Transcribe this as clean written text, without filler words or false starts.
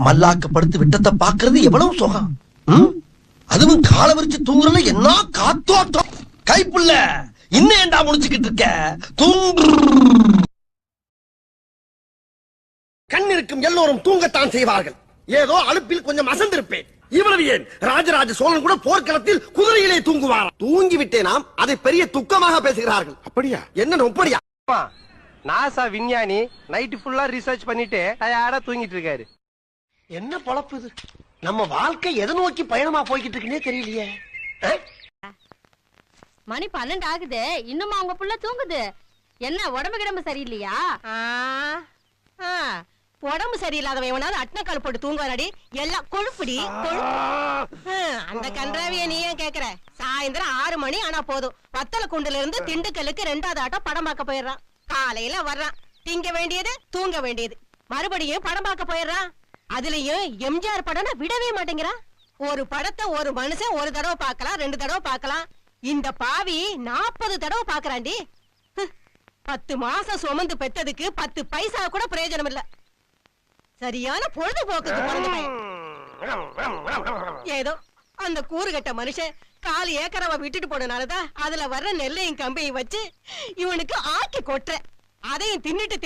மல்லாக்கப்படுத்து விட்டத்தை பாக்குறது எவ்வளவு சுகம். அதுவும் கால விரிச்சு தூங்குறல என்ன காத்தோட்டம். கைப்புள்ள இன்னும் ஏண்டா முடிச்சுக்கிட்டு இருக்க? தூங்கு. கண் இருக்கும் எல்லோரும் தூங்கத்தான் செய்வார்கள். ஏதோ அலுப்பில் கொஞ்சம் அசந்திருப்பேன். இவ்வளவு ஏன், ராஜராஜ சோழன் கூட போர்க்களத்தில் குதிரையிலே தூங்குவார். தூங்கி விட்டேனாம், அதை பெரிய துக்கமாக பேசுகிறார்கள். அப்படியா? என்ன அப்படியா? நாசா விஞ்ஞானி நைட் ஃபுல்லா ரிசர்ச் பண்ணிட்டு டயர்டா தூங்கிட்டு இருக்காரு. என்ன பொழப்பு இது? நம்ம வாழ்க்கை எதை நோக்கி பயணமா போய்கிட்டு இருக்குன்னே தெரியலையே. மணி 12 ஆகுது, இன்னுமா உங்க புள்ள தூங்குது? என்ன உடம்பு கிடம்பு சரியில்லையா? உடம்பு சரியில்லாதவன் எவனாவது அட்னக்கால் போட்டு தூங்குவாடி? எல்லாம் கொழுப்புடி. அந்த கன்றாவிய நீ ஏன் கேக்குற? சாயந்தரம் 6 மணி ஆனா போதும், வத்தல குண்டுல இருந்து திண்டுக்கல்லுக்கு 2வது ஆட்டம் படம் பார்க்க போயிடுறான். காலையில வர்றான், திங்க வேண்டியது தூங்க வேண்டியது, மறுபடியும் படம் பார்க்க போயிடுறான். அதுலயும் எம்ஜிஆர் படம்னா விடவே மாட்டேங்கிறான். ஒரு படத்தை ஒரு மனுஷன் ஒரு தடவை பார்க்கலாம், 2 தடவை பார்க்கலாம். இந்த பாவி 40 தடவை பார்க்கறாண்டி. 10 மாசம் சுமந்து பெத்ததுக்கு 10 பைசா கூட பிரயோஜனம் இல்ல. சரியான பொழுதுபோக்குக்கு பிறந்தவன். ஏதோ அந்த கூறுகட்ட மனுஷன் 4 ஏக்கராவை விட்டுட்டு போனனாலதான் அதுல வர்ற நெல்லையும் கம்பையும் வச்சு இவனுக்கு ஆக்கி கொட்டுற. அதையும் தின்னுட்டு